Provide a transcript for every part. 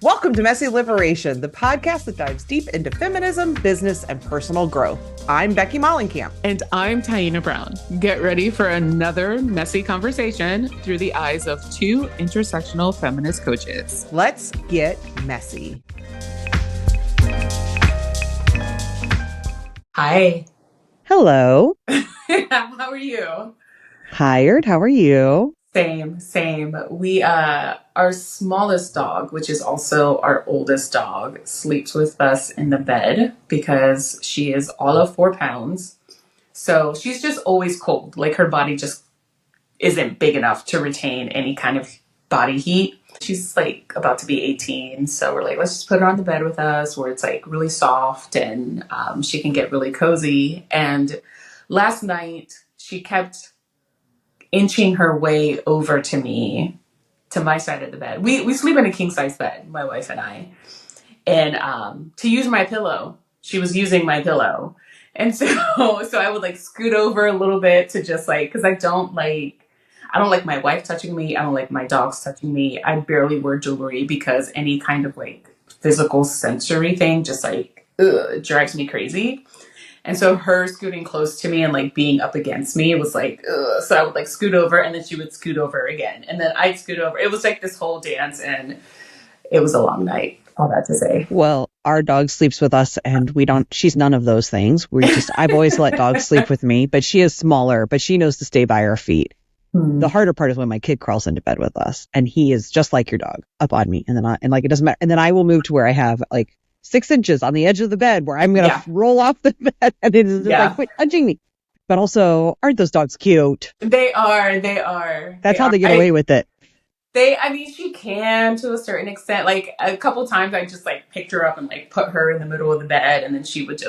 Welcome to Messy Liberation, the podcast that dives deep into feminism, business, and personal growth. I'm Becky Mollenkamp. And I'm Taina Brown. Get ready for another messy conversation through the eyes of two intersectional feminist coaches. Let's get messy. Hi. Hello. How are you? Tired. How are you? Same. We, our smallest dog, which is also our oldest dog, sleeps with us in the bed because she is all of 4 pounds. So she's just always cold. Like her body just isn't big enough to retain any kind of body heat. She's like about to be 18. So we're like, let's just put her on the bed with us where it's like really soft and she can get really cozy. And last night she kept inching her way over to me, to my side of the bed. We sleep in a king size bed, my wife and I. And to use my pillow, she was using my pillow. And so I would like scoot over a little bit to just like, cause I don't like my wife touching me. I don't like my dogs touching me. I barely wear jewelry because any kind of like physical sensory thing just like drives me crazy. And so her scooting close to me and like being up against me was like, ugh. So I would like scoot over and then she would scoot over again. And then I'd scoot over. It was like this whole dance and it was a long night, all that to say. Well, our dog sleeps with us and she's none of those things. I've always let dogs sleep with me, but she is smaller, but she knows to stay by our feet. The harder part is when my kid crawls into bed with us and he is just like your dog up on me. And then it doesn't matter. And then I will move to where I have like 6 inches on the edge of the bed where I'm going to roll off the bed and it is like, quit touching me. But also, aren't those dogs cute? They are. That's how they get away with it. She can to a certain extent. Like a couple times I just like picked her up and like put her in the middle of the bed and then she would,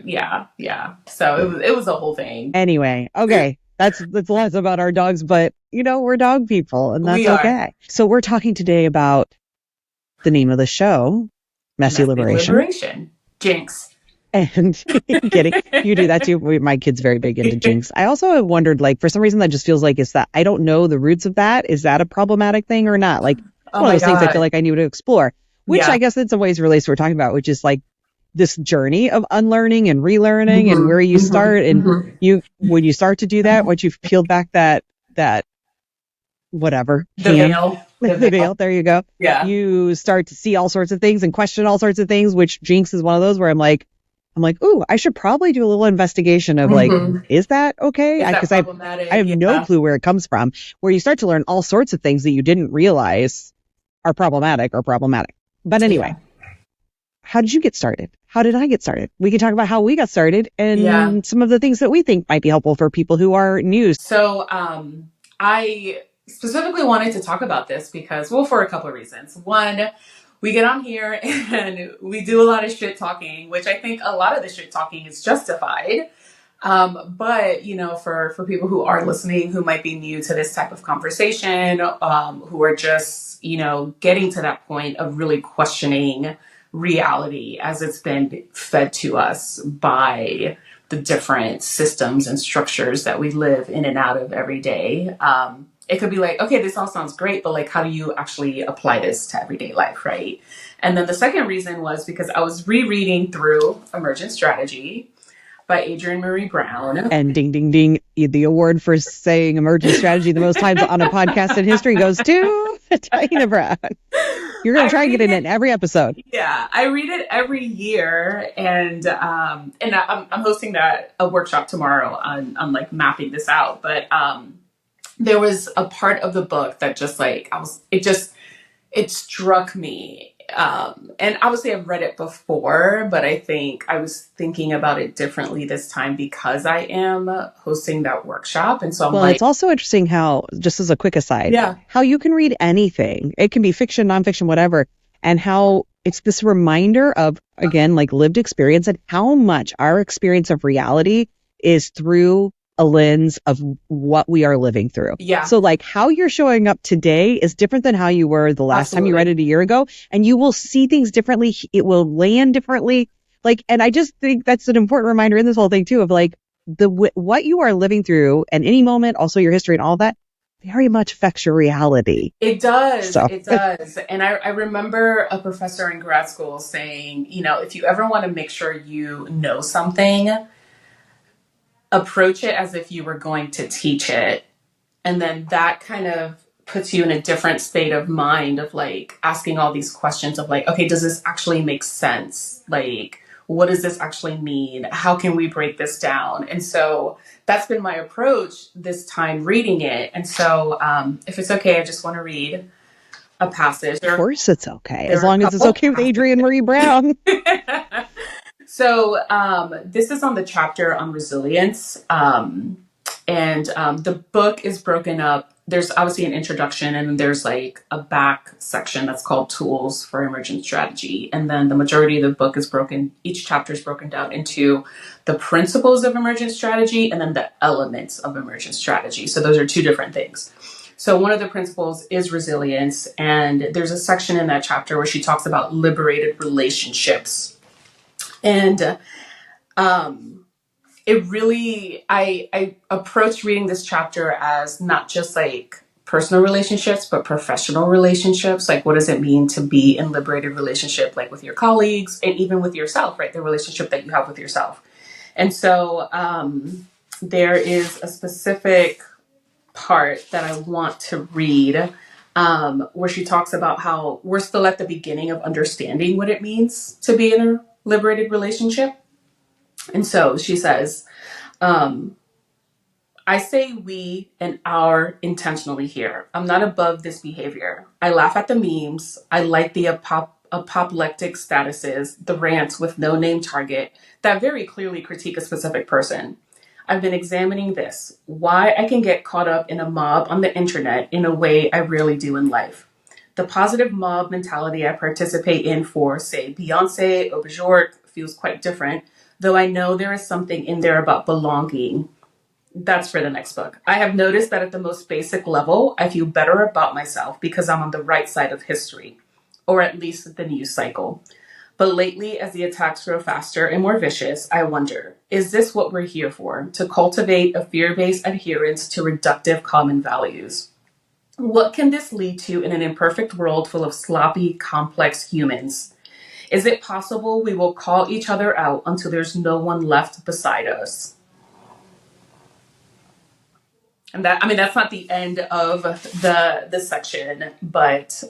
yeah. So it was a whole thing. Anyway, okay. That's less about our dogs, but we're dog people and that's okay. So we're talking today about the name of the show, Messy Liberation. Jinx. And kidding. You do that too. My kid's very big into jinx. I also have wondered, like, for some reason that just feels like it's that I don't know the roots of that. Is that a problematic thing or not? Like one of those things I feel like I need to explore, which I guess in some ways relates to what we're talking about, which is like this journey of unlearning and relearning and where you start. And when you start to do that, once you've peeled back that whatever. The veil. The veil. There you go. Yeah. You start to see all sorts of things and question all sorts of things, which jinx is one of those where I'm like, ooh, I should probably do a little investigation of like, is that okay? Because I have no clue where it comes from, where you start to learn all sorts of things that you didn't realize are problematic. But anyway, how did you get started? How did I get started? We can talk about how we got started and some of the things that we think might be helpful for people who are new. So I specifically wanted to talk about this because, well, for a couple of reasons. One, we get on here and we do a lot of shit talking, which I think a lot of the shit talking is justified. But, for people who are listening, who might be new to this type of conversation, who are just, getting to that point of really questioning reality as it's been fed to us by the different systems and structures that we live in and out of every day. It could be like, okay, this all sounds great, but like, how do you actually apply this to everyday life, right? And then the second reason was because I was rereading through Emergent Strategy by Adrienne Maree Brown. And ding, ding, ding, the award for saying Emergent Strategy the most times on a podcast in history goes to Taina Brown. You're going to try and get it in every episode. Yeah, I read it every year, and I'm hosting a workshop tomorrow on like mapping this out, but there was a part of the book that just like, it struck me. And obviously I've read it before, but I think I was thinking about it differently this time because I am hosting that workshop. And so it's also interesting how, just as a quick aside, how you can read anything. It can be fiction, nonfiction, whatever. And how it's this reminder of, again, like lived experience and how much our experience of reality is through a lens of what we are living through. Yeah. So like how you're showing up today is different than how you were the last time you read it a year ago. And you will see things differently. It will land differently. Like, and I just think that's an important reminder in this whole thing too, of like what you are living through and any moment, also your history and all that very much affects your reality. It does. So. It does. And I remember a professor in grad school saying, if you ever want to make sure you know something, approach it as if you were going to teach it. And then that kind of puts you in a different state of mind of like asking all these questions of like, okay, does this actually make sense? Like, what does this actually mean? How can we break this down? And so that's been my approach this time reading it. And so if it's okay, I just want to read a passage. Of course it's okay. As long as it's okay with Adrienne Marie Brown. So this is on the chapter on resilience. And the book is broken up. There's obviously an introduction, and there's like a back section that's called Tools for Emergent Strategy. And then the majority of the book is each chapter is broken down into the principles of emergent strategy and then the elements of emergent strategy. So those are two different things. So one of the principles is resilience. And there's a section in that chapter where she talks about liberated relationships. And it really, I approach reading this chapter as not just like personal relationships, but professional relationships. Like, what does it mean to be in liberated relationship, like with your colleagues and even with yourself, right? The relationship that you have with yourself. And so there is a specific part that I want to read where she talks about how we're still at the beginning of understanding what it means to be in a liberated relationship. And so she says, I say we and our intentionally here. I'm not above this behavior. I laugh at the memes. I like the apoplectic statuses, the rants with no name target that very clearly critique a specific person. I've been examining this, why I can get caught up in a mob on the internet in a way I rarely do in life. The positive mob mentality I participate in for, say, Beyonce or Bjork feels quite different, though I know there is something in there about belonging. That's for the next book. I have noticed that at the most basic level, I feel better about myself because I'm on the right side of history, or at least the news cycle. But lately, as the attacks grow faster and more vicious, I wonder, is this what we're here for? To cultivate a fear-based adherence to reductive common values? What can this lead to in an imperfect world full of sloppy, complex humans? Is it possible we will call each other out until there's no one left beside us? And that's not the end of the section, but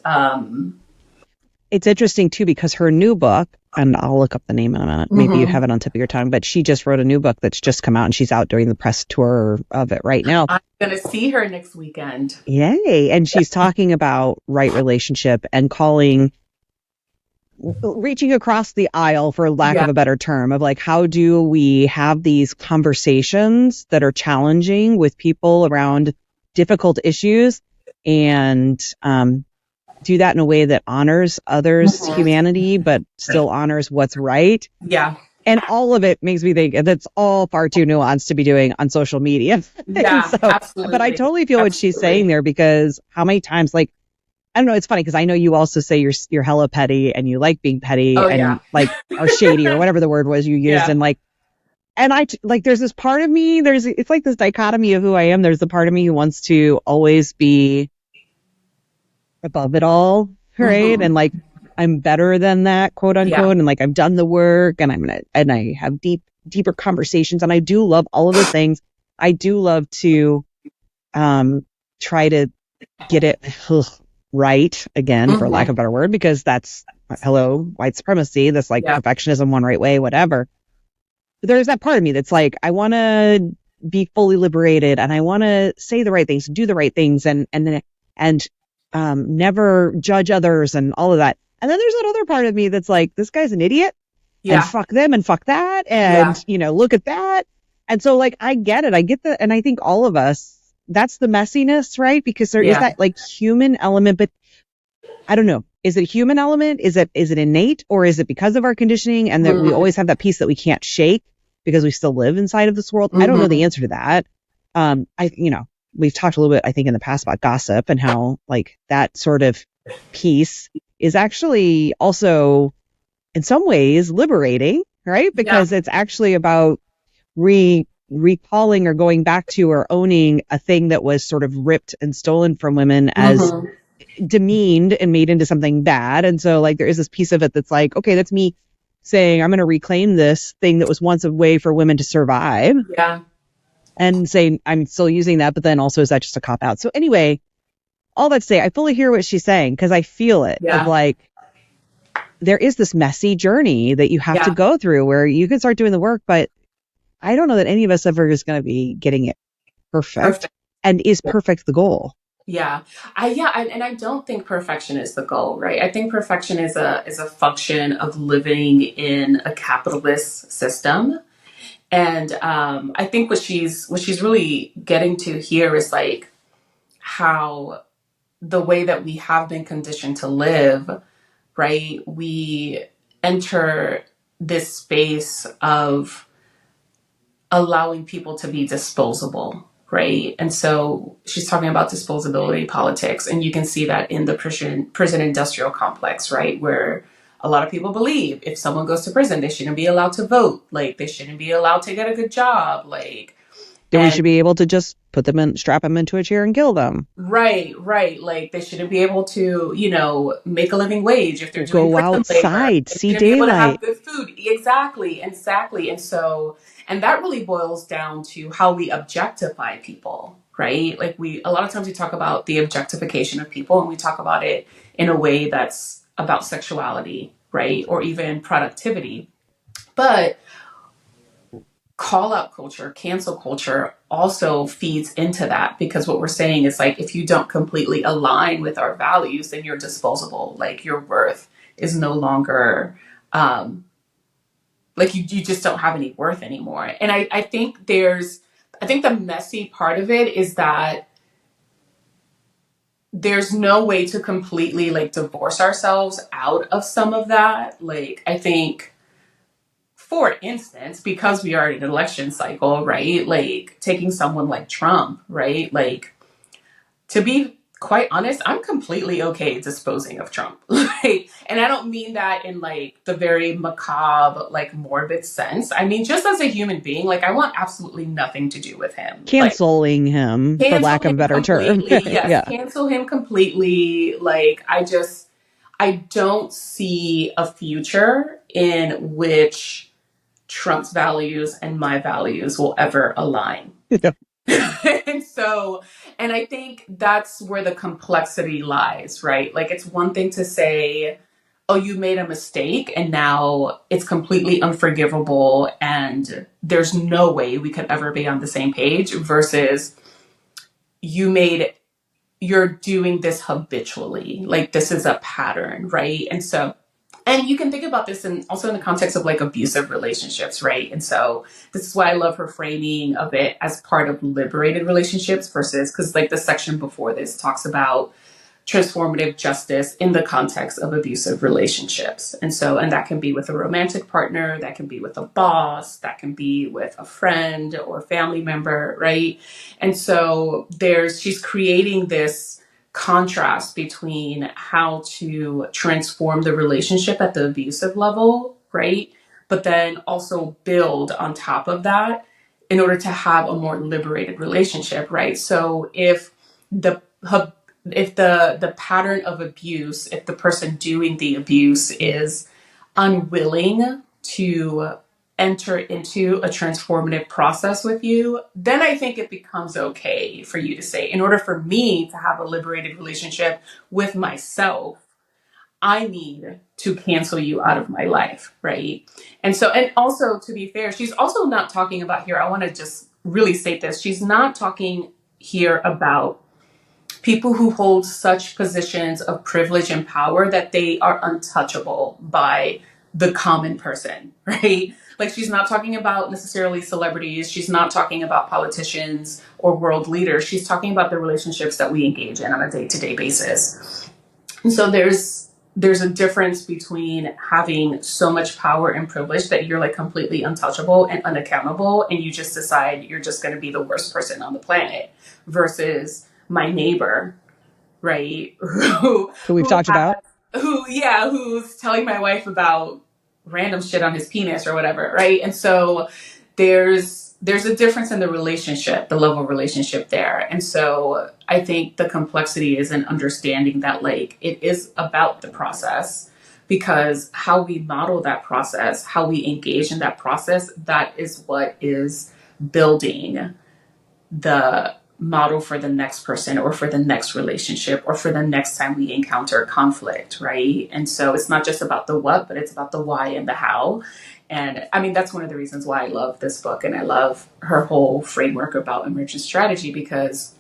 it's interesting too, because her new book, and I'll look up the name in a minute. Maybe you have it on tip of your tongue, but she just wrote a new book that's just come out, and she's out doing the press tour of it right now. I'm going to see her next weekend. Yay. And she's talking about right relationship and reaching across the aisle, for lack of a better term, of like, how do we have these conversations that are challenging with people around difficult issues, and do that in a way that honors others' humanity, but still honors what's right. Yeah. And all of it makes me think that's all far too nuanced to be doing on social media. Yeah, absolutely. But I totally feel what she's saying there, because how many times, like, I don't know, it's funny because I know you also say you're hella petty and you like being petty like, or shady or whatever the word was you used. And like, and I like, there's this part of me, it's like this dichotomy of who I am. There's the part of me who wants to always be above it all, right? And like, I'm better than that, quote unquote. And like, I've done the work, and I have deeper conversations, and I do love all of the things. I do love to try to get it right again, for lack of a better word, because that's white supremacy, that's like perfectionism, one right way, whatever. But there's that part of me that's like, I want to be fully liberated, and I want to say the right things, do the right things, and never judge others and all of that. And then there's that other part of me that's like, this guy's an idiot, and fuck them and fuck that, and look at that. And so like, I get it, and I think all of us, that's the messiness, right? Because there is that like human element, but I don't know. Is it a human element? Is it innate, or is it because of our conditioning and that we always have that piece that we can't shake because we still live inside of this world? I don't know the answer to that. We've talked a little bit, I think, in the past about gossip and how like that sort of piece is actually also in some ways liberating, right? Because it's actually about recalling or going back to or owning a thing that was sort of ripped and stolen from women as Mm-hmm. demeaned and made into something bad. And so like there is this piece of it that's like, okay, that's me saying I'm going to reclaim this thing that was once a way for women to survive Yeah. and saying I'm still using that, but then also is that just a cop out? So anyway, all that to say, I fully hear what she's saying because I feel it of Yeah. like there is this messy journey that you have to Yeah. go through where you can start doing the work, but I don't know that any of us ever is going to be getting it perfect. Perfect. And is perfect the goal? Yeah. And I don't think perfection is the goal, right? I think perfection is a function of living in a capitalist system. And I think what she's really getting to here is like how the way that we have been conditioned to live, right? We enter this space of allowing people to be disposable, right? And so she's talking about disposability politics, and you can see that in the prison industrial complex, right? Where a lot of people believe if someone goes to prison, they shouldn't be allowed to vote, like they shouldn't be allowed to get a good job, like That we and should be able to just put them in, strap them into a chair and kill them. right, like they shouldn't be able to, make a living wage if they're doing Go prison labor. outside, They see shouldn't be able to have daylight. good food. Exactly. And that really boils down to how we objectify people, right? Like a lot of times we talk about the objectification of people and we talk about it in a way that's about sexuality, right? Or even productivity. But call out culture, cancel culture also feeds into that because what we're saying is like if you don't completely align with our values, then you're disposable. Like your worth is no longer like you just don't have any worth anymore. And I think the messy part of it is that there's no way to completely like divorce ourselves out of some of that. Like I think for instance, because we are in an election cycle, right? Like taking someone like Trump, right? Like to be quite honest, I'm completely okay disposing of Trump. Like, and I don't mean that in like the very macabre, like morbid sense. I mean, just as a human being, like I want absolutely nothing to do with him. Like Canceling him, for cancel lack of a him better term. completely. Yes, Yeah. cancel him completely. Like I don't see a future in which Trump's values and my values will ever align. Yeah. and so, and I think that's where the complexity lies, right? Like it's one thing to say, oh, you made a mistake and now it's completely unforgivable and there's no way we could ever be on the same page versus you're doing this habitually. Like this is a pattern, right? And you can think about this also in the context of like abusive relationships, right? And so this is why I love her framing of it as part of liberated relationships versus because like the section before this talks about transformative justice in the context of abusive relationships. And that can be with a romantic partner, that can be with a boss, that can be with a friend or family member, right? And so she's creating this contrast between how to transform the relationship at the abusive level, right? But then also build on top of that in order to have a more liberated relationship, right? So the if the pattern of abuse, if the person doing the abuse is unwilling to enter into a transformative process with you, then I think it becomes okay for you to say, in order for me to have a liberated relationship with myself, I need to cancel you out of my life, right? And also to be fair, she's also not talking about here, I want to just really state this, she's not talking here about people who hold such positions of privilege and power that they are untouchable by the common person, right? Like she's not talking about necessarily celebrities. She's not talking about politicians or world leaders. She's talking about the relationships that we engage in on a day-to-day basis. And so there's a difference between having so much power and privilege that you're like completely untouchable and unaccountable and you just decide you're just going to be the worst person on the planet versus my neighbor, right? Who we've talked about. Who's telling my wife about random shit on his penis or whatever, right? And so there's a difference in the relationship, the level of relationship there. And so I think the complexity is in understanding that like it is about the process, because how we model that process, how we engage in that process, that is what is building the model for the next person or for the next relationship or for the next time we encounter conflict, right? And so it's not just about the what, but it's about the why and the how. And I mean, that's one of the reasons why I love this book and I love her whole framework about emergent strategy, because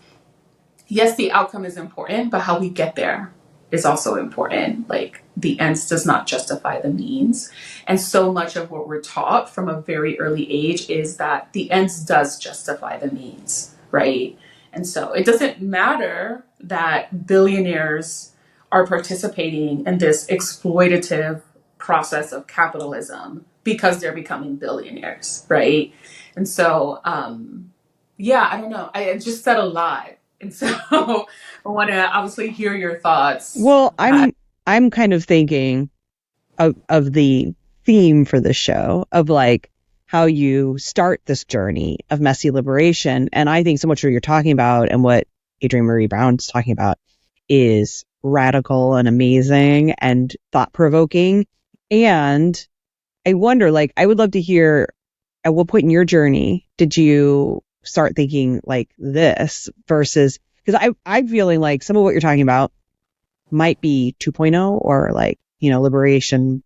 yes, the outcome is important, but how we get there is also important. Like the ends does not justify the means. And so much of what we're taught from a very early age is that the ends does justify the means, right? And so it doesn't matter that billionaires are participating in this exploitative process of capitalism because they're becoming billionaires, right? And so, yeah, I don't know. I just said a lot. And so I want to obviously hear your thoughts. Well, I'm kind of thinking of the theme for the show of like how you start this journey of messy liberation. And I think so much what you're talking about and what Adrienne Marie Brown's talking about is radical and amazing and thought provoking. And I wonder, like, I would love to hear at what point in your journey did you start thinking like this versus, because I'm feeling like some of what you're talking about might be 2.0 or like, you know, liberation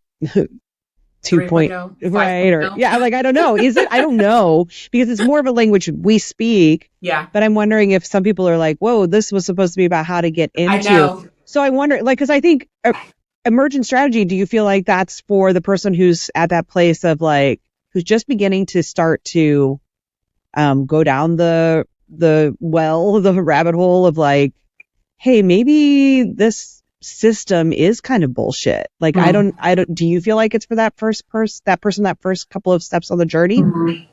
2.0, right? Or yeah, like, I don't know. Is it? I don't know, because it's more of a language we speak. Yeah. But I'm wondering if some people are like, whoa, this was supposed to be about how to get into. I know. So I wonder, like, because I think emergent strategy, do you feel like that's for the person who's at that place of like, who's just beginning to start to go down the rabbit hole of like, hey, maybe this system is kind of bullshit. Like, I don't, do you feel like it's for that first that first couple of steps on the journey? Mm-hmm.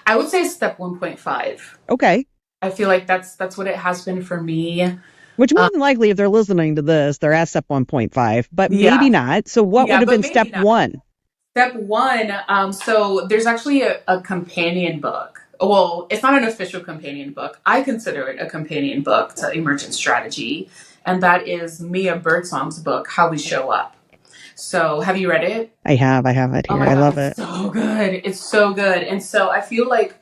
I would say step 1.5. Okay. I feel like that's what it has been for me. Which more than likely, if they're listening to this, they're at step 1.5, but maybe not. So what would have been step one? Step one, so there's actually a companion book. Well, it's not an official companion book. I consider it a companion book to Emergent Strategy. And that is Mia Birdsong's book, How We Show Up. So have you read it? I have it here. Oh my God, I love it. So good. It's so good. And so I feel like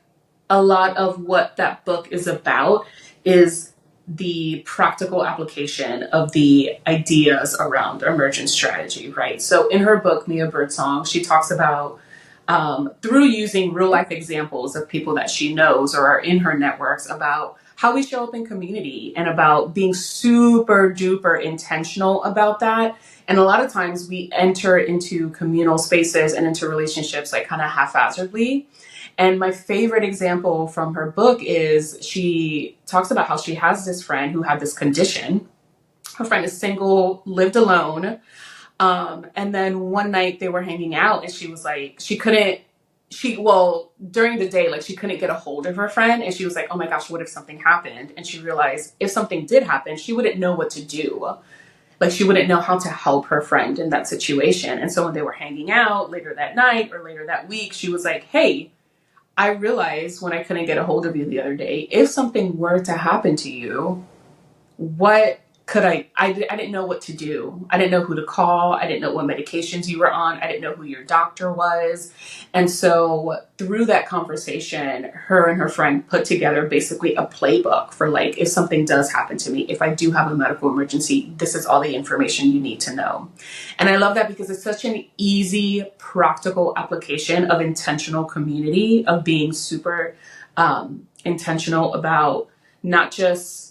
a lot of what that book is about is the practical application of the ideas around emergent strategy, right? So in her book, Mia Birdsong, she talks about through using real life examples of people that she knows or are in her networks about how we show up in community and about being super duper intentional about that. And a lot of times we enter into communal spaces and into relationships like kind of haphazardly. And my favorite example from her book is she talks about how she has this friend who had this condition. Her friend is single, lived alone. And then one night they were hanging out and she was like, during the day, like she couldn't get a hold of her friend. And she was like, oh my gosh, what if something happened? And she realized if something did happen, she wouldn't know what to do. Like she wouldn't know how to help her friend in that situation. And so when they were hanging out later that night or later that week, she was like, hey, I realized when I couldn't get a hold of you the other day, if something were to happen to you, what could I didn't know what to do. I didn't know who to call. I didn't know what medications you were on. I didn't know who your doctor was. And so through that conversation, her and her friend put together basically a playbook for like, if something does happen to me, if I do have a medical emergency, this is all the information you need to know. And I love that because it's such an easy, practical application of intentional community, of being super intentional about not just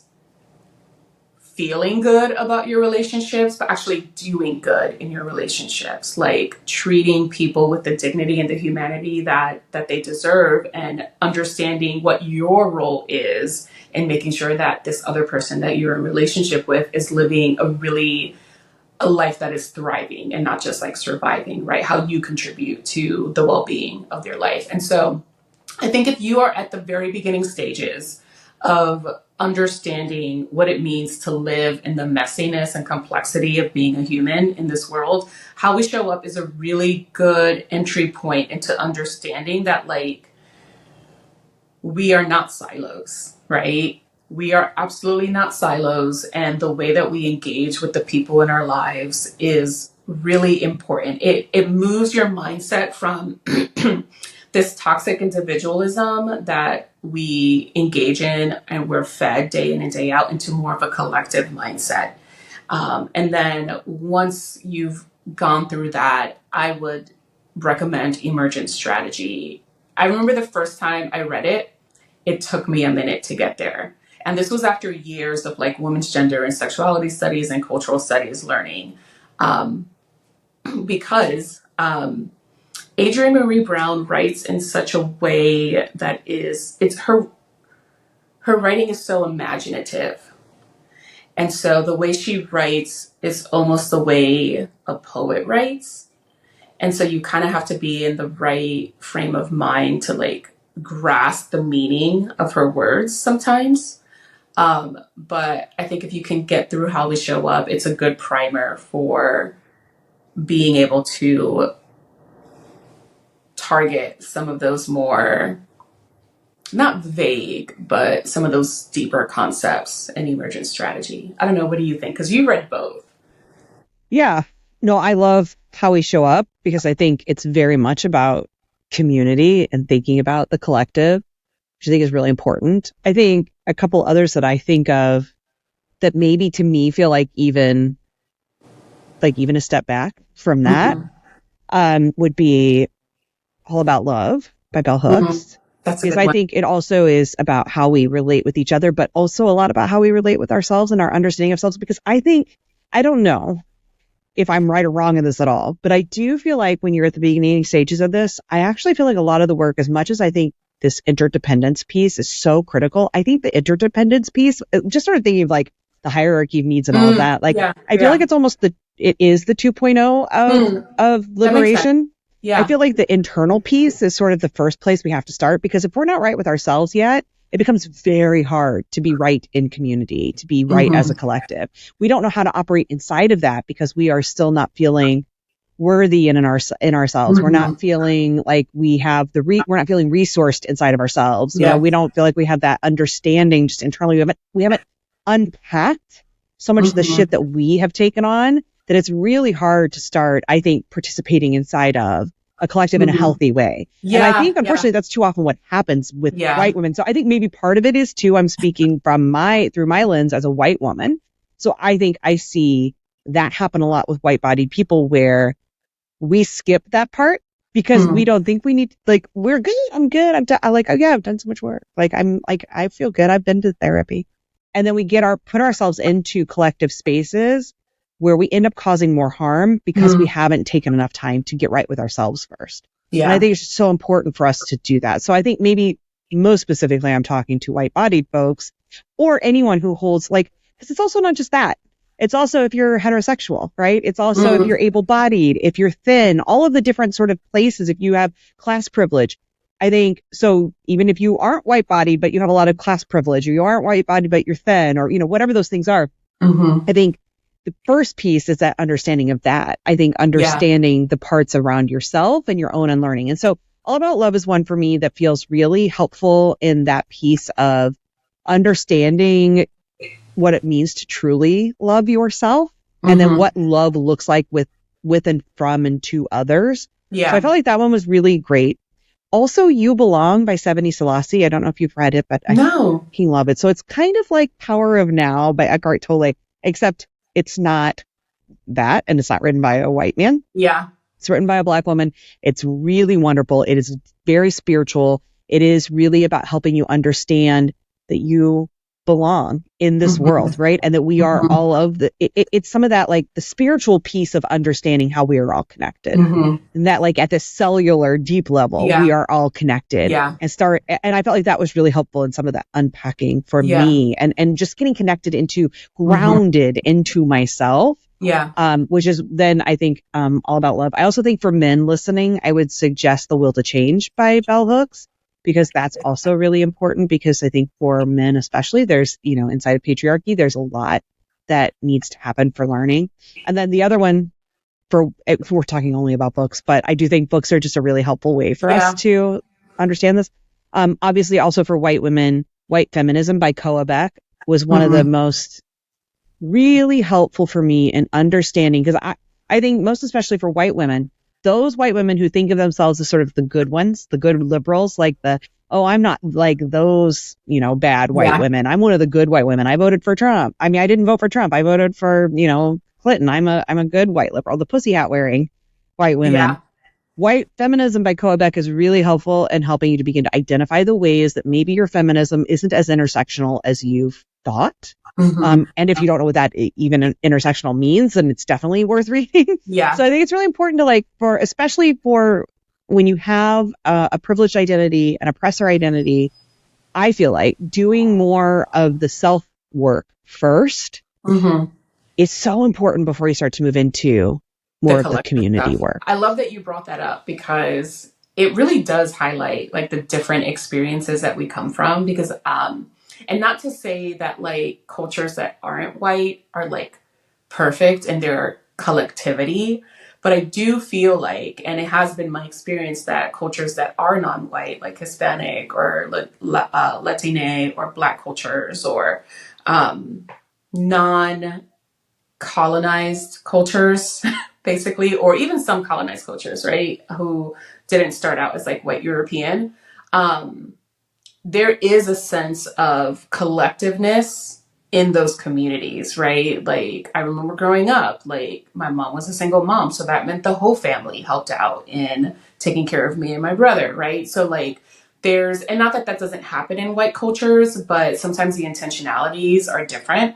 feeling good about your relationships, but actually doing good in your relationships, like treating people with the dignity and the humanity that they deserve, and understanding what your role is in making sure that this other person that you're in relationship with is living a life that is thriving and not just like surviving, right? How you contribute to the well-being of their life. And so I think if you are at the very beginning stages of understanding what it means to live in the messiness and complexity of being a human in this world, How We Show Up is a really good entry point into understanding that, like, we are not silos, right? We are absolutely not silos. And the way that we engage with the people in our lives is really important. It moves your mindset from this toxic individualism that we engage in and we're fed day in and day out into more of a collective mindset. And then once you've gone through that, I would recommend emergent strategy. I remember the first time I read it, it took me a minute to get there. And this was after years of like women's gender and sexuality studies and cultural studies learning. Because Adrienne Marie Brown writes in such a way that it's her writing is so imaginative. And so the way she writes is almost the way a poet writes. And so you kind of have to be in the right frame of mind to like grasp the meaning of her words sometimes. But I think if you can get through How We Show Up, it's a good primer for being able to target some of those more, not vague, but some of those deeper concepts in emergent strategy. I don't know. What do you think? Because you read both. Yeah. No, I love How We Show Up because I think it's very much about community and thinking about the collective, which I think is really important. I think a couple others that I think of that maybe to me feel like even a step back from that would be All About Love by Bell Hooks. That's a because good I one. think it also is about how we relate with each other, but also a lot about how we relate with ourselves and our understanding of ourselves. Because I don't know if I'm right or wrong in this at all, but I do feel like when you're at the beginning stages of this, I actually feel like a lot of the work, as much as I think this interdependence piece is so critical, I think the interdependence piece, just sort of thinking of like the hierarchy of needs and all of that, like I feel like it's almost it is the 2.0 of liberation. Yeah. I feel like the internal piece is sort of the first place we have to start, because if we're not right with ourselves yet, it becomes very hard to be right in community, to be right as a collective. We don't know how to operate inside of that because we are still not feeling worthy in ourselves. We're not feeling like we have we're not feeling resourced inside of ourselves. You know, we don't feel like we have that understanding just internally. We haven't unpacked so much of the shit that we have taken on that it's really hard to start, I think, participating inside of a collective in a healthy way. And I think, unfortunately, that's too often what happens with white women. So I think maybe part of it is too, I'm speaking from through my lens as a white woman. So I think I see that happen a lot with white-bodied people, where we skip that part because we don't think we need, like, we're good. I'm good. I've done so much work. Like, I feel good. I've been to therapy. And then we put ourselves into collective spaces where we end up causing more harm because we haven't taken enough time to get right with ourselves first. Yeah. And I think it's just so important for us to do that. So I think maybe most specifically, I'm talking to white-bodied folks or anyone who holds, like, because it's also not just that. It's also if you're heterosexual, right? It's also if you're able-bodied, if you're thin, all of the different sort of places, if you have class privilege. I think, so even if you aren't white-bodied, but you have a lot of class privilege, or you aren't white-bodied, but you're thin, or, you know, whatever those things are, I think the first piece is that understanding of that. I think understanding the parts around yourself and your own unlearning. And so All About Love is one for me that feels really helpful in that piece of understanding what it means to truly love yourself, and then what love looks like with and from and to others. Yeah. So I felt like that one was really great. Also, You Belong by Sebene Selassie. I don't know if you've read it, but I fucking love it. So it's kind of like Power of Now by Eckhart Tolle, except it's not that, and it's not written by a white man. Yeah. It's written by a Black woman. It's really wonderful. It is very spiritual. It is really about helping you understand that you belong in this world, right? And that we are all of it's some of that, like the spiritual piece of understanding how we are all connected. And that, like, at the cellular deep level, we are all connected. And I felt like that was really helpful in some of that unpacking for me, and just getting connected grounded into myself. Which is then, I think, All About Love. I also think for men listening, I would suggest The Will to Change by Bell Hooks, because that's also really important, because I think for men especially, there's, you know, inside of patriarchy, there's a lot that needs to happen for learning. And then the other one, if we're talking only about books, but I do think books are just a really helpful way for us to understand this. Obviously also for white women, White Feminism by Koa Beck was one of the most really helpful for me in understanding, because I think most especially for white women, those white women who think of themselves as sort of the good ones, the good liberals, like I'm not like those, bad white women. I'm one of the good white women. I voted for Trump. I mean, I didn't vote for Trump. I voted for, Clinton. I'm a good white liberal, the pussy hat wearing white women. Yeah. White Feminism by Koa Beck is really helpful in helping you to begin to identify the ways that maybe your feminism isn't as intersectional as you've thought. And if you don't know what that even intersectional means, then it's definitely worth reading. Yeah. So I think it's really important to especially for when you have a privileged identity, an oppressor identity, I feel like doing more of the self work first is so important before you start to move into more of the community work. I love that you brought that up, because it really does highlight like the different experiences that we come from, because and not to say that like cultures that aren't white are like perfect in their collectivity, but I do feel like, and it has been my experience, that cultures that are non-white, like Hispanic or Latina or Black cultures, or non-colonized cultures, basically, or even some colonized cultures, right, who didn't start out as like white European, there is a sense of collectiveness in those communities, right? Like, I remember growing up, like, my mom was a single mom, so that meant the whole family helped out in taking care of me and my brother, right? So, like, and not that that doesn't happen in white cultures, but sometimes the intentionalities are different.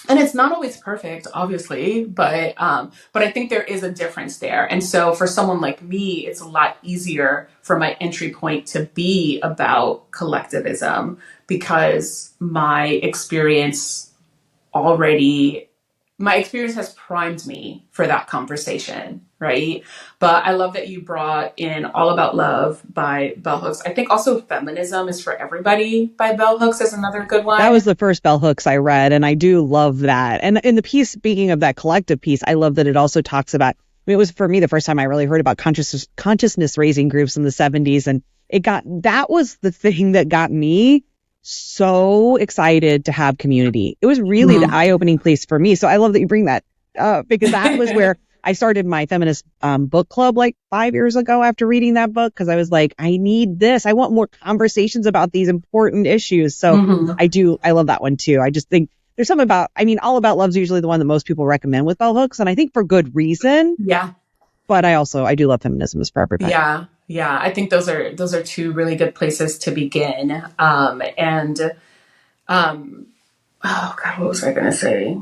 And it's not always perfect, obviously, but I think there is a difference there. And so for someone like me, it's a lot easier for my entry point to be about collectivism, because my experience has primed me for that conversation, right? But I love that you brought in All About Love by Bell Hooks. I think also Feminism is for Everybody by Bell Hooks is another good one. That was the first Bell Hooks I read, and I do love that. And in the piece, speaking of that collective piece, I love that it also talks about, it was for me the first time I really heard about consciousness raising groups in the 70s. And that was the thing that got me so excited to have community. It was really the eye-opening place for me. So I love that you bring that up, because that was where I started my feminist book club like 5 years ago after reading that book, because I was like, I need this. I want more conversations about these important issues. So I love that one too. I just think there's something about, All About Love's usually the one that most people recommend with Bell Hooks, and I think for good reason. Yeah. But I do love Feminism is for Everybody. Yeah. Yeah. I think those are two really good places to begin. Oh God, what was I going to say?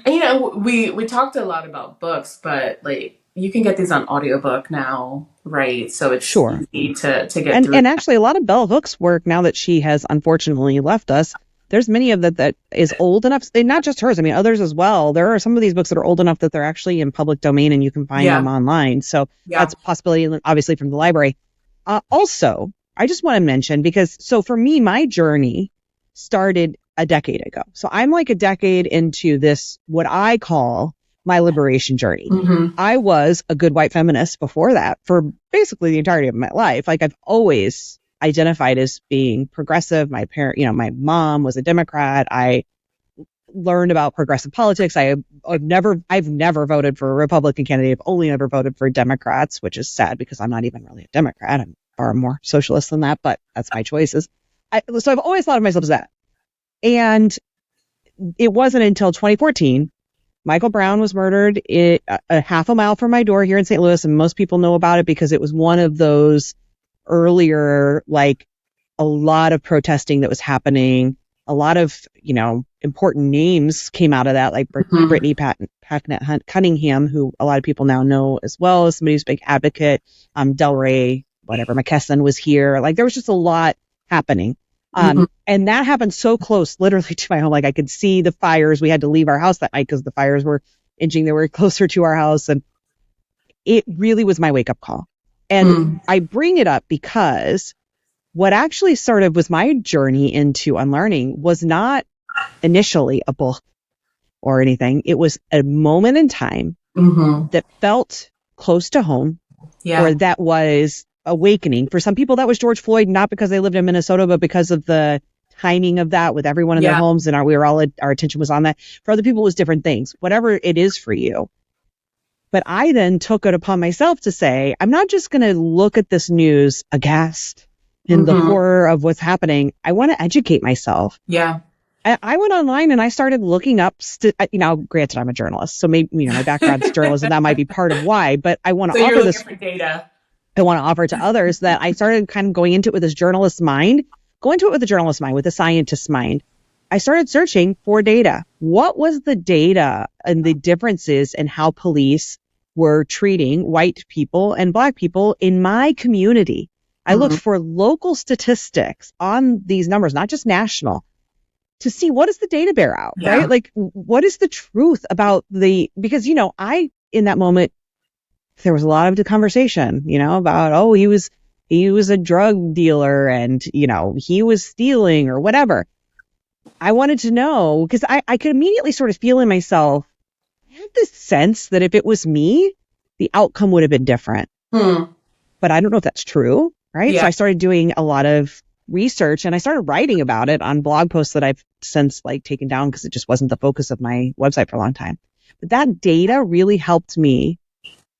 And, we talked a lot about books, but like you can get these on audiobook now, right? So it's easy to get through. And actually, a lot of Bell Hooks work, now that she has unfortunately left us, there's many of that is old enough, and not just hers, others as well. There are some of these books that are old enough that they're actually in public domain and you can find them online. So that's a possibility, obviously, from the library. Also, I just want to mention, so for me, my journey started a decade ago. So I'm like a decade into this, what I call my liberation journey. I was a good white feminist before that for basically the entirety of my life. Like, I've always identified as being progressive. My my mom was a Democrat. I learned about progressive politics. I've never voted for a Republican candidate. I've only ever voted for Democrats, which is sad because I'm not even really a Democrat. I'm far more socialist than that, but that's my choices. So I've always thought of myself as that. And it wasn't until 2014, Michael Brown was murdered a half a mile from my door here in St. Louis. And most people know about it because it was one of those earlier, like, a lot of protesting that was happening. A lot of, important names came out of that, like Brittany Packnett Cunningham, who a lot of people now know as well as somebody who's a big advocate. Delray, McKesson was here. Like, there was just a lot happening. And that happened so close, literally, to my home. Like, I could see the fires. We had to leave our house that night because the fires were inching. They were closer to our house. And it really was my wake-up call. And I bring it up because what actually sort of was my journey into unlearning was not initially a book or anything. It was a moment in time that felt close to home, or that was awakening. For some people, that was George Floyd, not because they lived in Minnesota, but because of the timing of that with everyone in their homes, and our attention was on that. For other people, it was different things, whatever it is for you. But I then took it upon myself to say, I'm not just going to look at this news aghast in the horror of what's happening. I want to educate myself. Yeah. I went online and I started looking up, granted, I'm a journalist, so maybe, my background's journalism, that might be part of why, but I want to offer this for data. I want to offer to others that I started kind of going into it with this journalist's mind, with a scientist's mind. I started searching for data. What was the data and the differences in how police were treating white people and Black people in my community? I looked for local statistics on these numbers, not just national, to see what does the data bear out, right? Like, what is the truth about because, in that moment, there was a lot of conversation, about, he was a drug dealer and, he was stealing or whatever. I wanted to know, because I could immediately sort of feel in myself, I had this sense that if it was me, the outcome would have been different. But I don't know if that's true, right? So I started doing a lot of research and I started writing about it on blog posts that I've since taken down because it just wasn't the focus of my website for a long time. But that data really helped me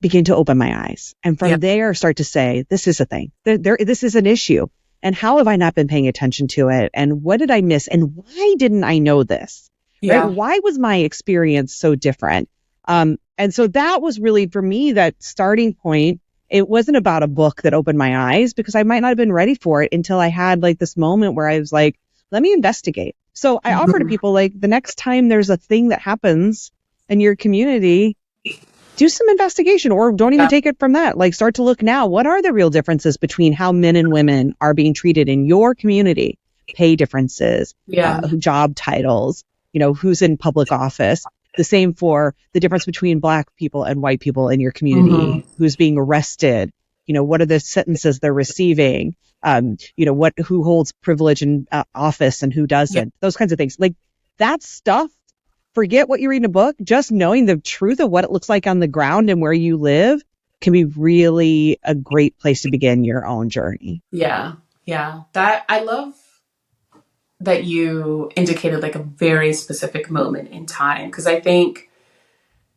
begin to open my eyes. And from there start to say, this is a thing. This is an issue. And how have I not been paying attention to it? And what did I miss? And why didn't I know this? Right? Why was my experience so different? And so that was really, for me, that starting point. It wasn't about a book that opened my eyes because I might not have been ready for it until I had this moment where I was like, let me investigate. So I offer to people the next time there's a thing that happens in your community, do some investigation or don't even take it from that. Start to look now. What are the real differences between how men and women are being treated in your community? Pay differences, job titles, who's in public office. The same for the difference between Black people and white people in your community, who's being arrested, what are the sentences they're receiving, who holds privilege and office and who doesn't, those kinds of things. That stuff, forget what you read in a book, just knowing the truth of what it looks like on the ground and where you live can be really a great place to begin your own journey. Yeah. That I love that you indicated a very specific moment in time, because I think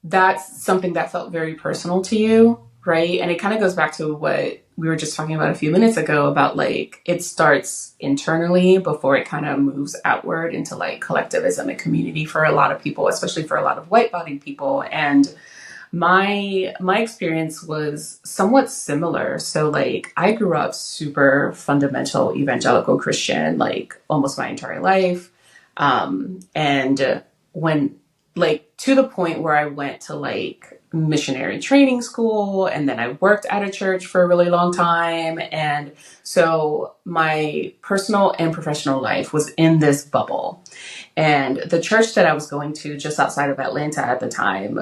that's something that felt very personal to you, right? And it kind of goes back to what we were just talking about a few minutes ago about it starts internally before it kind of moves outward into collectivism and community for a lot of people, especially for a lot of white-bodied people. And my experience was somewhat similar. So I grew up super fundamental evangelical Christian, almost my entire life. And when to the point where I went to missionary training school, and then I worked at a church for a really long time. And so my personal and professional life was in this bubble. And the church that I was going to just outside of Atlanta at the time,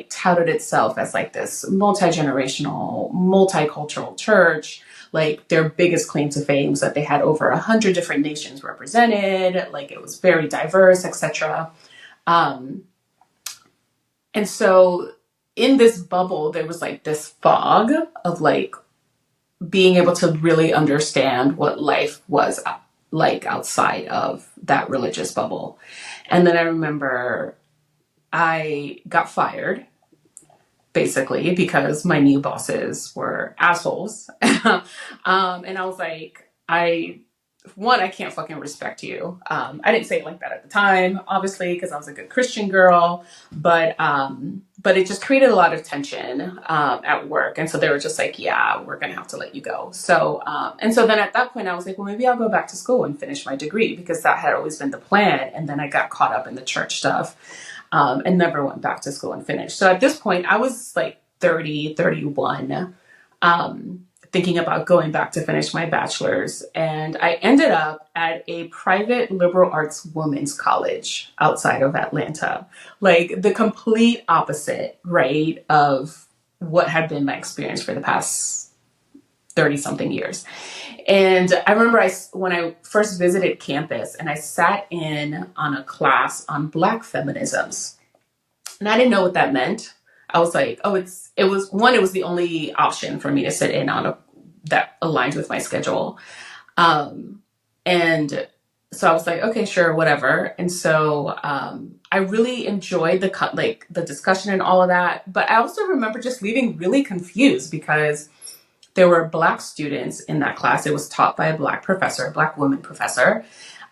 touted itself as this multi-generational, multicultural church. Their biggest claim to fame was that they had over 100 different nations represented. It was very diverse, etc. And so in this bubble, there was this fog of being able to really understand what life was outside of that religious bubble. And then I remember I got fired basically because my new bosses were assholes. And I was I can't fucking respect you. I didn't say it like that at the time, obviously, because I was a good Christian girl, but it just created a lot of tension at work. And so they were just yeah, we're going to have to let you go. So, and so then at that point I was well, maybe I'll go back to school and finish my degree, because that had always been the plan. And then I got caught up in the church stuff, and never went back to school and finished. So at this point I was 30, 31, thinking about going back to finish my bachelor's. And I ended up at a private liberal arts women's college outside of Atlanta, the complete opposite, right, of what had been my experience for the past 30 something years. And I remember when I first visited campus and I sat in on a class on Black feminisms, and I didn't know what that meant. I was it was the only option for me to sit in on that aligned with my schedule. And so I was like, okay, sure, whatever. And so I really enjoyed the discussion and all of that. But I also remember just leaving really confused because there were Black students in that class. It was taught by a Black professor, a Black woman professor,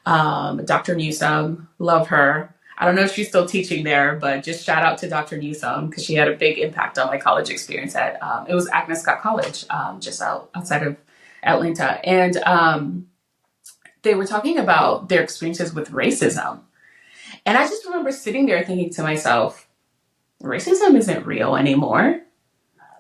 Dr. Newsome. Love her. I don't know if she's still teaching there, but just shout out to Dr. Newsome because she had a big impact on my college experience at, it was Agnes Scott College, just outside of Atlanta. And they were talking about their experiences with racism. And I just remember sitting there thinking to myself, racism isn't real anymore.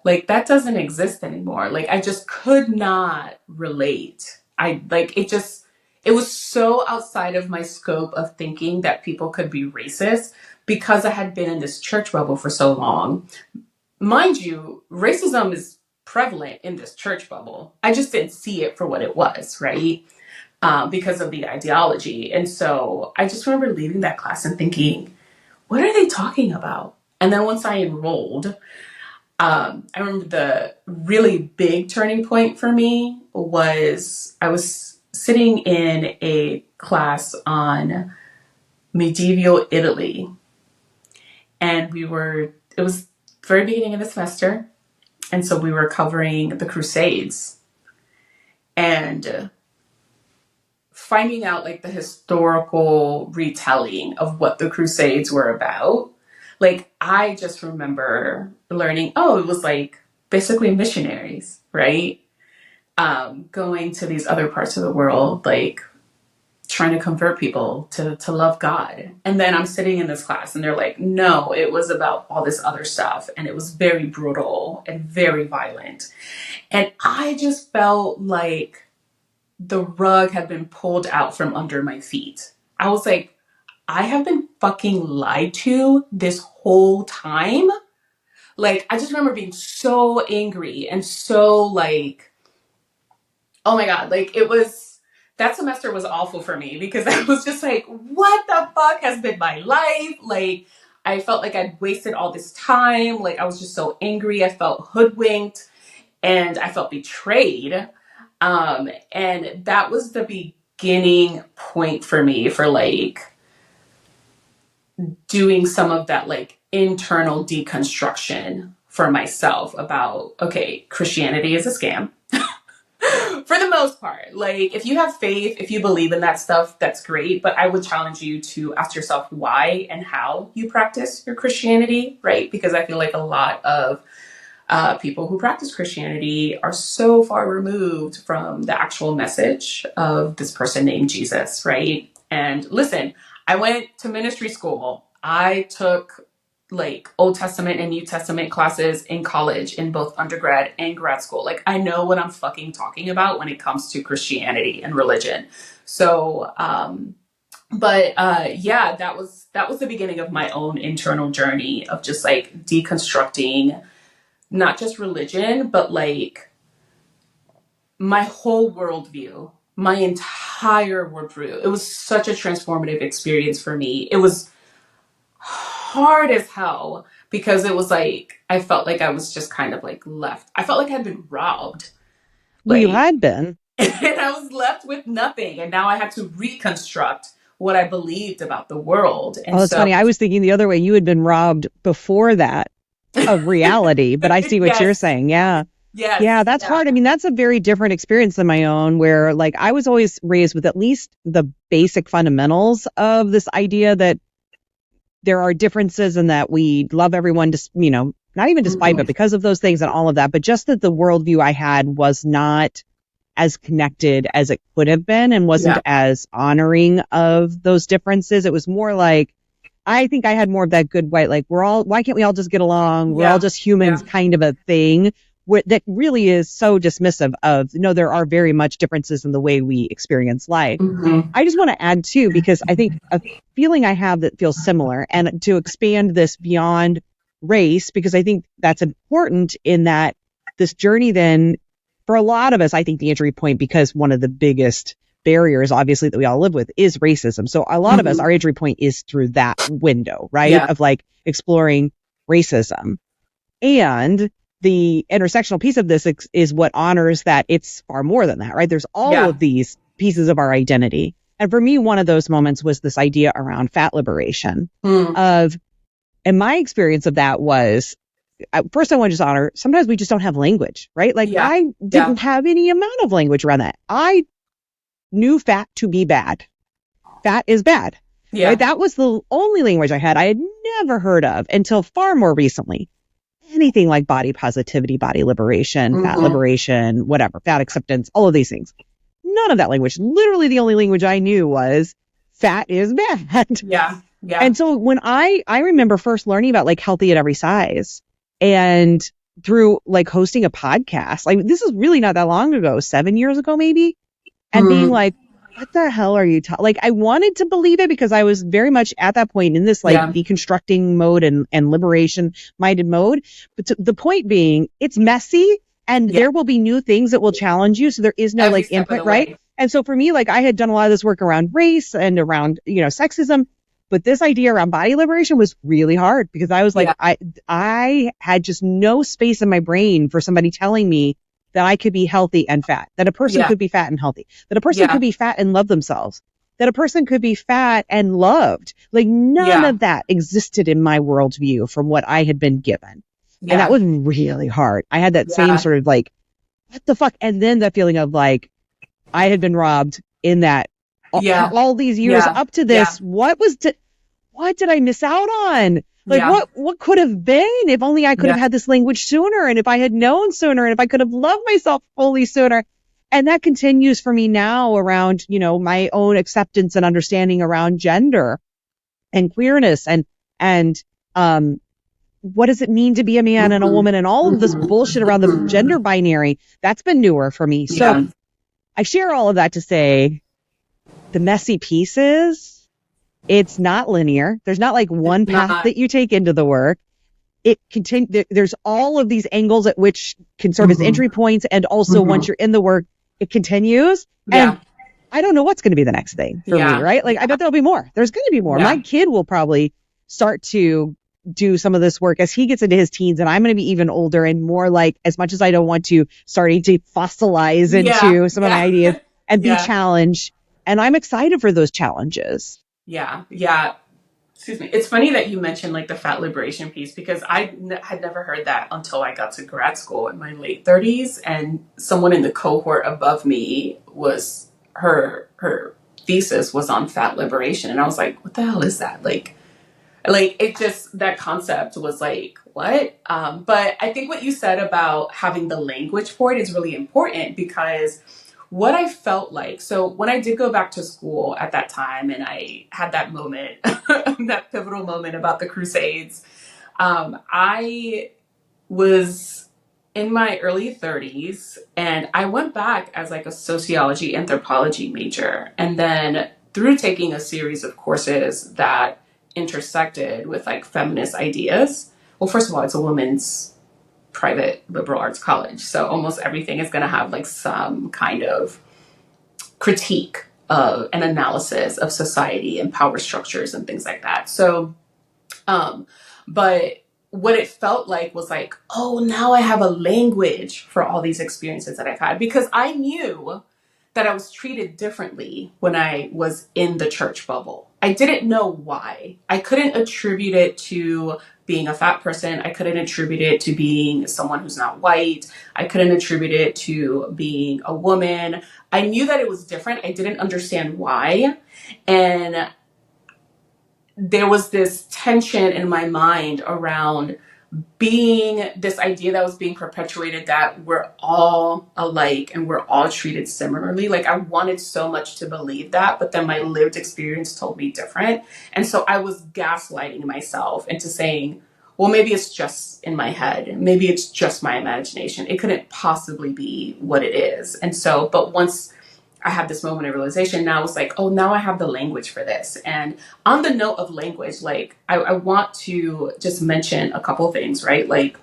Like, that doesn't exist anymore. Like, I just could not relate. It was so outside of my scope of thinking that people could be racist because I had been in this church bubble for so long. Mind you, racism is prevalent in this church bubble. I just didn't see it for what it was, right? Because of the ideology. And so I just remember leaving that class and thinking, what are they talking about? And then once I enrolled, I remember the really big turning point for me was I was sitting in a class on medieval Italy. And it was very beginning of the semester. And so we were covering the Crusades and finding out like the historical retelling of what the Crusades were about. Like, I just remember learning, it was like basically missionaries, right? Going to these other parts of the world, like trying to convert people to love God. And then I'm sitting in this class and they're like, no, it was about all this other stuff. And it was very brutal and very violent. And I just felt like the rug had been pulled out from under my feet. I was like, I have been fucking lied to this whole time. Like, I just remember being so angry and so like, oh my God, like that semester was awful for me because I was just like, what the fuck has been my life? Like, I felt like I'd wasted all this time. Like, I was just so angry. I felt hoodwinked and I felt betrayed. And that was the beginning point for me for like doing some of that like internal deconstruction for myself about, okay, Christianity is a scam. For the most part, like if you have faith, if you believe in that stuff, that's great. But I would challenge you to ask yourself why and how you practice your Christianity, right? Because I feel like a lot of people who practice Christianity are so far removed from the actual message of this person named Jesus, right? And listen, I went to ministry school. I took like Old Testament and New Testament classes in college in both undergrad and grad school. Like, I know what I'm fucking talking about when it comes to Christianity and religion. So, yeah, that was the beginning of my own internal journey of just like deconstructing not just religion, but like my whole worldview, my entire worldview. It was such a transformative experience for me. It was hard as hell because it was like, I felt like I was just kind of like left. I felt like I'd been robbed. Like, you had been. And I was left with nothing. And now I had to reconstruct what I believed about the world. And it's funny. I was thinking the other way. You had been robbed before that of reality, but I see what you're saying. Yeah. Yes. Yeah, that's hard. I mean, that's a very different experience than my own, where like I was always raised with at least the basic fundamentals of this idea that there are differences and that we love everyone, just, you know, not even despite, but because of those things and all of that. But just that the worldview I had was not as connected as it could have been and wasn't as honoring of those differences. It was more like, I think I had more of that good white, like why can't we all just get along? We're all just humans kind of a thing that really is so dismissive of, no, there are very much differences in the way we experience life. I just want to add too, because I think a feeling I have that feels similar, and to expand this beyond race, because I think that's important in that this journey then, for a lot of us, I think the entry point, because one of the biggest barriers, obviously, that we all live with is racism. So a lot of us, our entry point is through that window, right? Of like exploring racism. And the intersectional piece of this is what honors that it's far more than that, right? There's all of these pieces of our identity. And for me, one of those moments was this idea around fat liberation and my experience of that was, first I want to just honor, sometimes we just don't have language, right? Like I didn't have any amount of language around that. I knew fat to be bad. Fat is bad. Yeah. Right? That was the only language I had. I had never heard of until far more recently. Anything like body positivity, body liberation, fat liberation, whatever, fat acceptance, all of these things. None of that language. Literally the only language I knew was fat is bad. Yeah. Yeah. And so when I remember first learning about like healthy at every size and through like hosting a podcast, like this is really not that long ago, 7 years ago, maybe. And being like, what the hell are you like, I wanted to believe it because I was very much at that point in this like deconstructing mode and liberation minded mode. But the point being, it's messy and there will be new things that will challenge you. So there is no like input, right? And so for me, like I had done a lot of this work around race and around, sexism. But this idea around body liberation was really hard because I was like, I had just no space in my brain for somebody telling me that I could be healthy and fat, that a person could be fat and healthy, that a person could be fat and love themselves, that a person could be fat and loved. Like none of that existed in my worldview from what I had been given. And that was really hard. I had that same sort of like, what the fuck? And then that feeling of like, I had been robbed in that all these years up to this. What did I miss out on? Like what could have been if only I could have had this language sooner, and if I had known sooner, and if I could have loved myself fully sooner. And that continues for me now around, my own acceptance and understanding around gender and queerness and what does it mean to be a man and a woman and all of this bullshit around the gender binary. That's been newer for me. So I share all of that to say the messy pieces. It's not linear. There's not like one path that you take into the work. There's all of these angles at which can serve as entry points. And also once you're in the work, it continues. And I don't know what's going to be the next thing for me, right? Like I bet there'll be more. There's going to be more. My kid will probably start to do some of this work as he gets into his teens, and I'm going to be even older and more like, as much as I don't want to, starting to fossilize into some of my ideas and be challenged. And I'm excited for those challenges. Yeah. Excuse me. It's funny that you mentioned like the fat liberation piece because I had never heard that until I got to grad school in my late 30s, and someone in the cohort above me was her thesis was on fat liberation, and I was like, what the hell is that? Like it just, that concept was like, what? But I think what you said about having the language for it is really important because what I felt like, so when I did go back to school at that time and I had that moment, that pivotal moment about the Crusades, I was in my early 30s and I went back as like a sociology anthropology major. And then through taking a series of courses that intersected with like feminist ideas, well, first of all, it's a women's private liberal arts college. So almost everything is going to have like some kind of critique of an analysis of society and power structures and things like that. So, but what it felt like was like, oh, now I have a language for all these experiences that I've had, because I knew that I was treated differently when I was in the church bubble. I didn't know why. I couldn't attribute it to being a fat person. I couldn't attribute it to being someone who's not white. I couldn't attribute it to being a woman. I knew that it was different. I didn't understand why. And there was this tension in my mind around being this idea that was being perpetuated that we're all alike and we're all treated similarly. Like I wanted so much to believe that, but then my lived experience told me different. And so I was gaslighting myself into saying, well, maybe it's just in my head. Maybe it's just my imagination. It couldn't possibly be what it is. And so, but once I had this moment of realization, now it's like, oh, now I have the language for this. And on the note of language, like I want to just mention a couple things, right? Like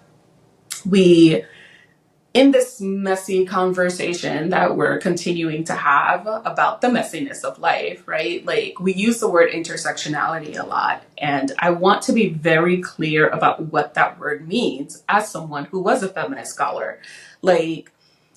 in this messy conversation that we're continuing to have about the messiness of life, right? Like, we use the word intersectionality a lot. And I want to be very clear about what that word means as someone who was a feminist scholar. Like,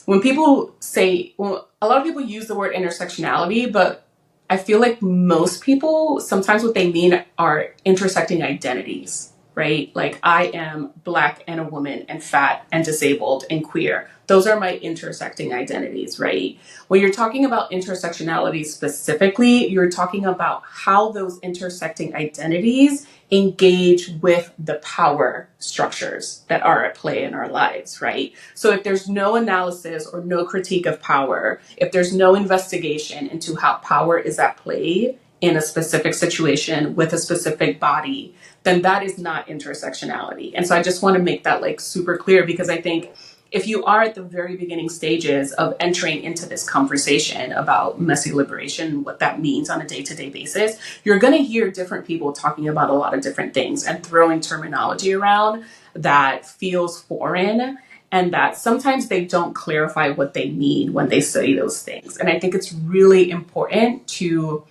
when people say, well, a lot of people use the word intersectionality, but I feel like most people, sometimes what they mean are intersecting identities, right? Like, I am Black and a woman and fat and disabled and queer. Those are my intersecting identities, right? When you're talking about intersectionality specifically, you're talking about how those intersecting identities engage with the power structures that are at play in our lives, right? So if there's no analysis or no critique of power, if there's no investigation into how power is at play in a specific situation with a specific body, then that is not intersectionality. And so I just want to make that like super clear, because I think if you are at the very beginning stages of entering into this conversation about messy liberation, what that means on a day-to-day basis, you're going to hear different people talking about a lot of different things and throwing terminology around that feels foreign, and that sometimes they don't clarify what they mean when they say those things. And I think it's really important to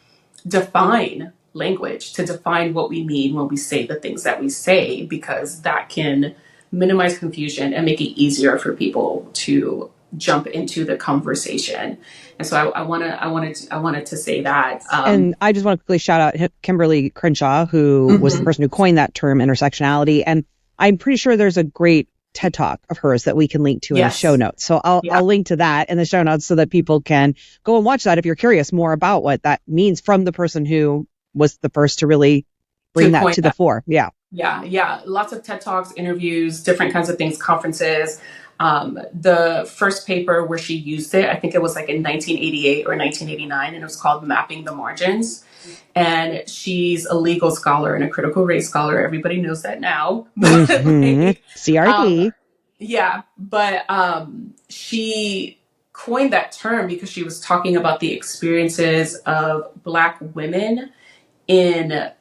define language, to define what we mean when we say the things that we say, because that can minimize confusion and make it easier for people to jump into the conversation. And so I wanted to say that. And I just want to quickly shout out Kimberly Crenshaw, who was the person who coined that term, intersectionality. And I'm pretty sure there's a great TED Talk of hers that we can link to in the show notes. So I'll link to that in the show notes so that people can go and watch that if you're curious more about what that means from the person who was the first to really bring that to the fore. Yeah. Lots of TED Talks, interviews, different kinds of things, conferences. The first paper where she used it, I think it was like in 1988 or 1989, and it was called Mapping the Margins. And she's a legal scholar and a critical race scholar. Everybody knows that now. CRD. But she coined that term because she was talking about the experiences of Black women in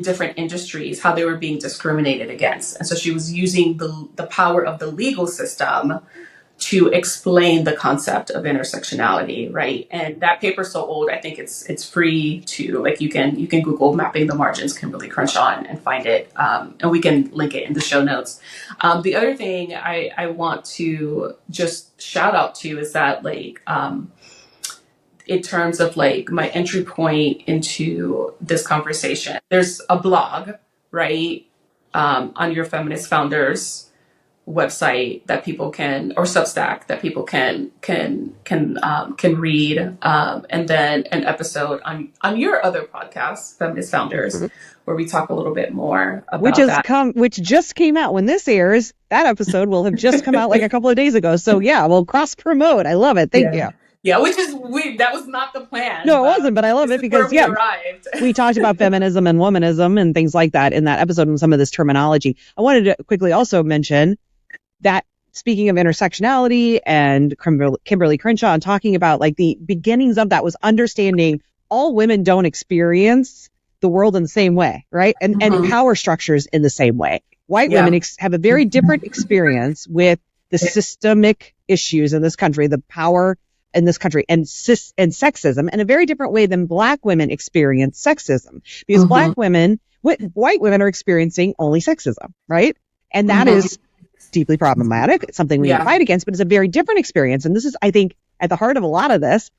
different industries, how they were being discriminated against. And so she was using the power of the legal system to explain the concept of intersectionality, right? And that paper's so old, I think it's free to, like, you can Google Mapping the Margins, Kimberly Crenshaw, and find it. And we can link it in the show notes. The other thing I want to just shout out to is that, like, in terms of like my entry point into this conversation, there's a blog, right, on your feminist founders website that people can, or Substack, that people can read, and then an episode on your other podcast, Feminist Founders, where we talk a little bit more about which just came out when this airs. That episode will have just come out like a couple of days ago. So yeah, we'll cross promote. I love it. Thank you. Yeah, which is that was not the plan. No, it wasn't, but I love it because we talked about feminism and womanism and things like that in that episode and some of this terminology. I wanted to quickly also mention that, speaking of intersectionality and Kimberly Crenshaw, and talking about like the beginnings of that was understanding all women don't experience the world in the same way, right? And power structures in the same way. White women have a very different experience with the systemic issues in this country, the power in this country, and sexism in a very different way than Black women experience sexism, because white women are experiencing only sexism, right? And that is deeply problematic. It's something we need to fight against, but it's a very different experience. And this is, I think, at the heart of a lot of this,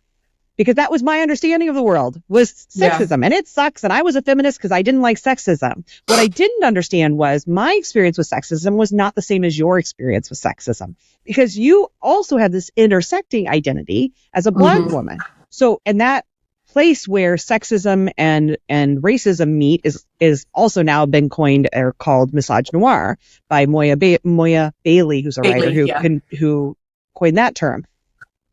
because that was my understanding of the world, was sexism. And it sucks. And I was a feminist because I didn't like sexism. What I didn't understand was my experience with sexism was not the same as your experience with sexism, because you also have this intersecting identity as a Black woman. So, and that place where sexism and racism meet is also now been coined or called misogynoir by Moya Bailey, who's a writer who coined that term.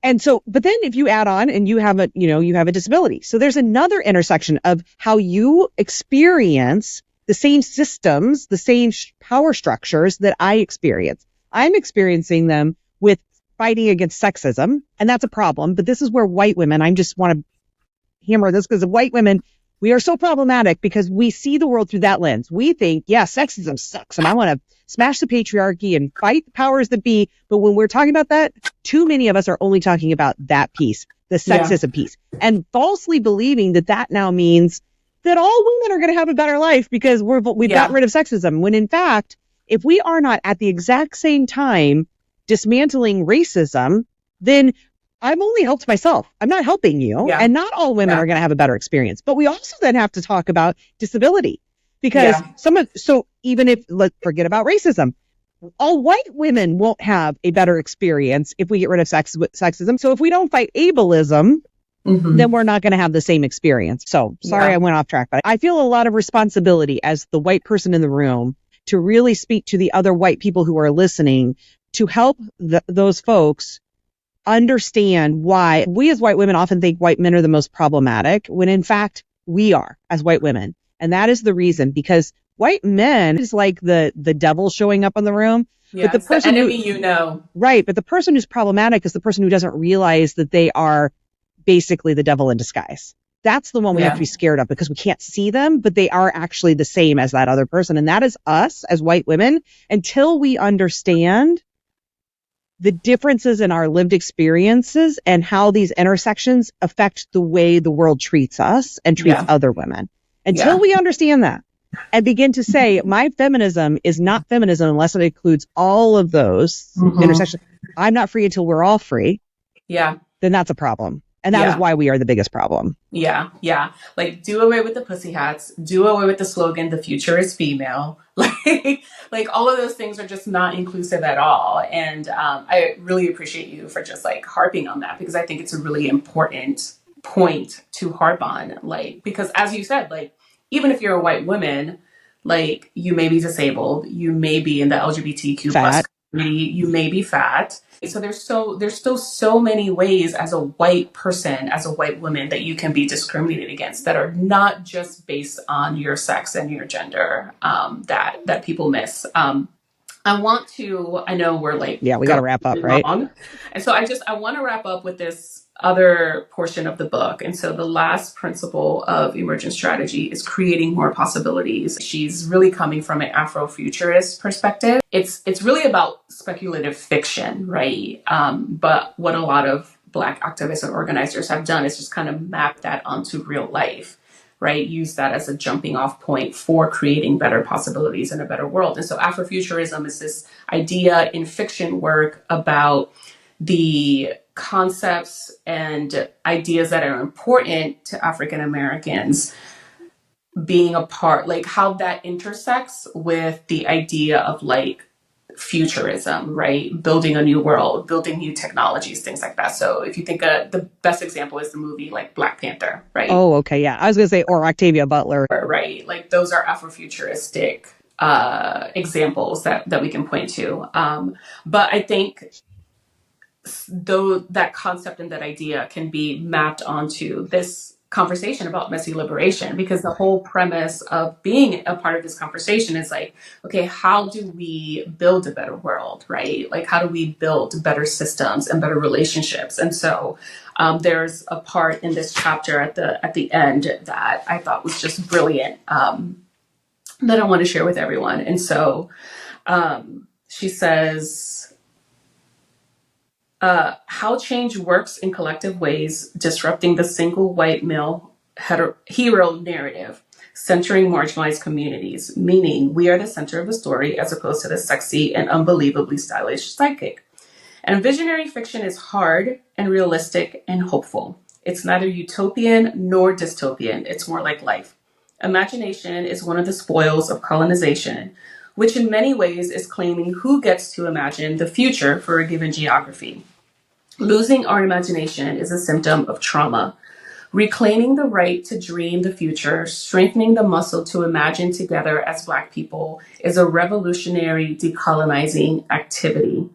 And so, but then if you add on and you have a disability, so there's another intersection of how you experience the same systems, the same power structures that I experience. I'm experiencing them with fighting against sexism, and that's a problem. But this is where white women, I just want to hammer this, because white women We are so problematic because we see the world through that lens. We think, yeah, sexism sucks and I want to smash the patriarchy and fight the powers that be. But when we're talking about that, too many of us are only talking about that piece, the sexism piece, and falsely believing that that now means that all women are going to have a better life because we've gotten rid of sexism. When in fact, if we are not at the exact same time dismantling racism, then I've only helped myself. I'm not helping you. Yeah. And not all women are going to have a better experience. But we also then have to talk about disability because so even if, let's forget about racism, all white women won't have a better experience if we get rid of sexism. So if we don't fight ableism, then we're not going to have the same experience. So sorry, I went off track, but I feel a lot of responsibility as the white person in the room to really speak to the other white people who are listening to help those folks understand why we as white women often think white men are the most problematic when in fact we are as white women. And that is the reason, because white men is like the devil showing up in the room. Yeah, but the person the enemy, right. But the person who's problematic is the person who doesn't realize that they are basically the devil in disguise. That's the one we have to be scared of because we can't see them, but they are actually the same as that other person. And that is us as white women until we understand the differences in our lived experiences and how these intersections affect the way the world treats us and treats other women. Until we understand that and begin to say, my feminism is not feminism unless it includes all of those intersections. I'm not free until we're all free. Yeah. Then that's a problem. And that is why we are the biggest problem. Yeah. Like, do away with the pussy hats. Do away with the slogan, the future is female. Like all of those things are just not inclusive at all. And I really appreciate you for just like harping on that, because I think it's a really important point to harp on. Like, because as you said, like, even if you're a white woman, like you may be disabled, you may be in the LGBTQ plus community, you may be fat. So there's still so many ways as a white person, as a white woman, that you can be discriminated against that are not just based on your sex and your gender, that people miss. I know we're like, we got to wrap up, right? And so I want to wrap up with this other portion of the book. And so the last principle of emergent strategy is creating more possibilities. She's really coming from an Afrofuturist perspective. It's really about speculative fiction, right? But what a lot of Black activists and organizers have done is just kind of map that onto real life, right? Use that as a jumping off point for creating better possibilities in a better world. And so Afrofuturism is this idea in fiction work about the concepts and ideas that are important to African Americans being a part, like how that intersects with the idea of like futurism, right? Building a new world, building new technologies, things like that. So if you think the best example is the movie like Black Panther, right? Oh, okay. Yeah. I was going to say, or Octavia Butler. Right. Like those are Afrofuturistic examples that we can point to. But I think though that concept and that idea can be mapped onto this conversation about messy liberation, because the whole premise of being a part of this conversation is like, okay, how do we build a better world, right? Like, how do we build better systems and better relationships? And so there's a part in this chapter at the end that I thought was just brilliant, that I want to share with everyone. And so she says, how change works in collective ways, disrupting the single white male hero narrative, centering marginalized communities, meaning we are the center of the story as opposed to the sexy and unbelievably stylish sidekick. And visionary fiction is hard and realistic and hopeful. It's neither utopian nor dystopian. It's more like life. Imagination is one of the spoils of colonization, which in many ways is claiming who gets to imagine the future for a given geography. Losing our imagination is a symptom of trauma. Reclaiming the right to dream the future, strengthening the muscle to imagine together as Black people, is a revolutionary decolonizing activity.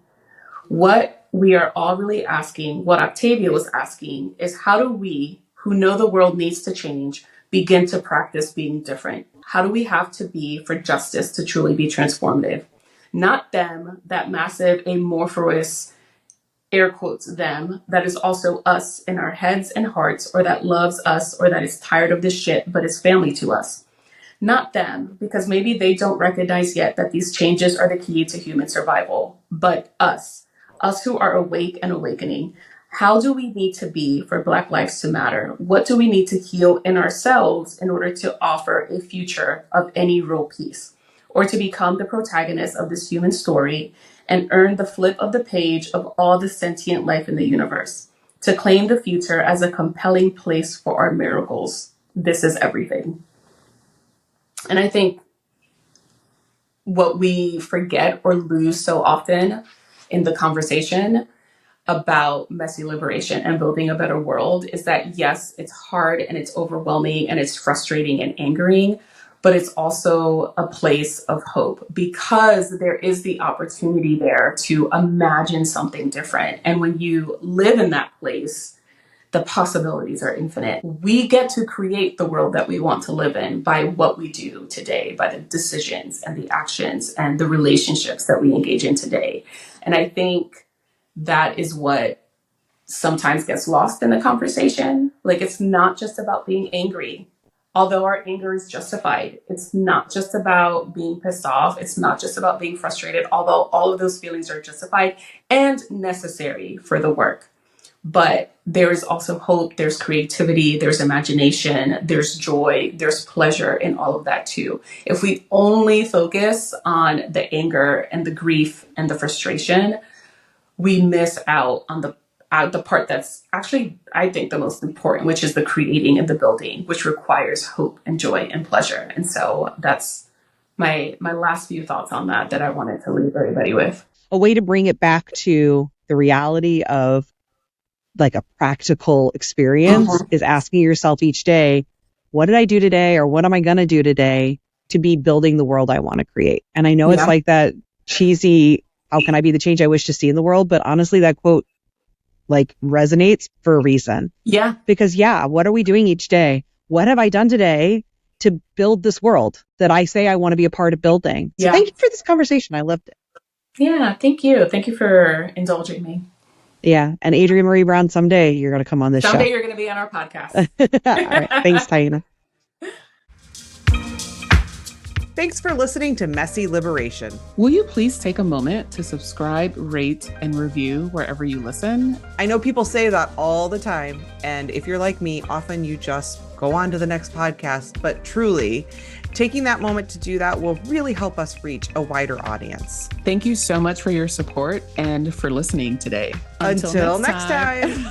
What we are all really asking, what Octavia was asking, is how do we, who know the world needs to change, begin to practice being different? How do we have to be for justice to truly be transformative? Not them, that massive amorphous air quotes, them, that is also us in our heads and hearts, or that loves us, or that is tired of this shit, but is family to us. Not them, because maybe they don't recognize yet that these changes are the key to human survival, but us who are awake and awakening. How do we need to be for Black lives to matter? What do we need to heal in ourselves in order to offer a future of any real peace, or to become the protagonist of this human story and earn the flip of the page of all the sentient life in the universe, to claim the future as a compelling place for our miracles? This is everything. And I think what we forget or lose so often in the conversation about messy liberation and building a better world is that, yes, it's hard and it's overwhelming and it's frustrating and angering, but it's also a place of hope, because there is the opportunity there to imagine something different. And when you live in that place, the possibilities are infinite. We get to create the world that we want to live in by what we do today, by the decisions and the actions and the relationships that we engage in today. And I think that is what sometimes gets lost in the conversation. Like, it's not just about being angry, although our anger is justified. It's not just about being pissed off. It's not just about being frustrated, although all of those feelings are justified and necessary for the work. But there is also hope, there's creativity, there's imagination, there's joy, there's pleasure in all of that too. If we only focus on the anger and the grief and the frustration, we miss out on the part that's actually, I think, the most important, which is the creating and the building, which requires hope and joy and pleasure. And so that's my last few thoughts on that I wanted to leave everybody with. A way to bring it back to the reality of like a practical experience is asking yourself each day, what did I do today, or what am I going to do today to be building the world I want to create? And I know it's like that cheesy, how can I be the change I wish to see in the world? But honestly, that quote like resonates for a reason. Yeah. Because what are we doing each day? What have I done today to build this world that I say I want to be a part of building? So thank you for this conversation. I loved it. Yeah, thank you. Thank you for indulging me. Yeah. And Adrienne Marie Brown, someday you're going to come on this show. Someday you're going to be on our podcast. All right. Thanks, Taina. Thanks for listening to Messy Liberation. Will you please take a moment to subscribe, rate, and review wherever you listen? I know people say that all the time, and if you're like me, often you just go on to the next podcast, but truly, taking that moment to do that will really help us reach a wider audience. Thank you so much for your support and for listening today. Until next time.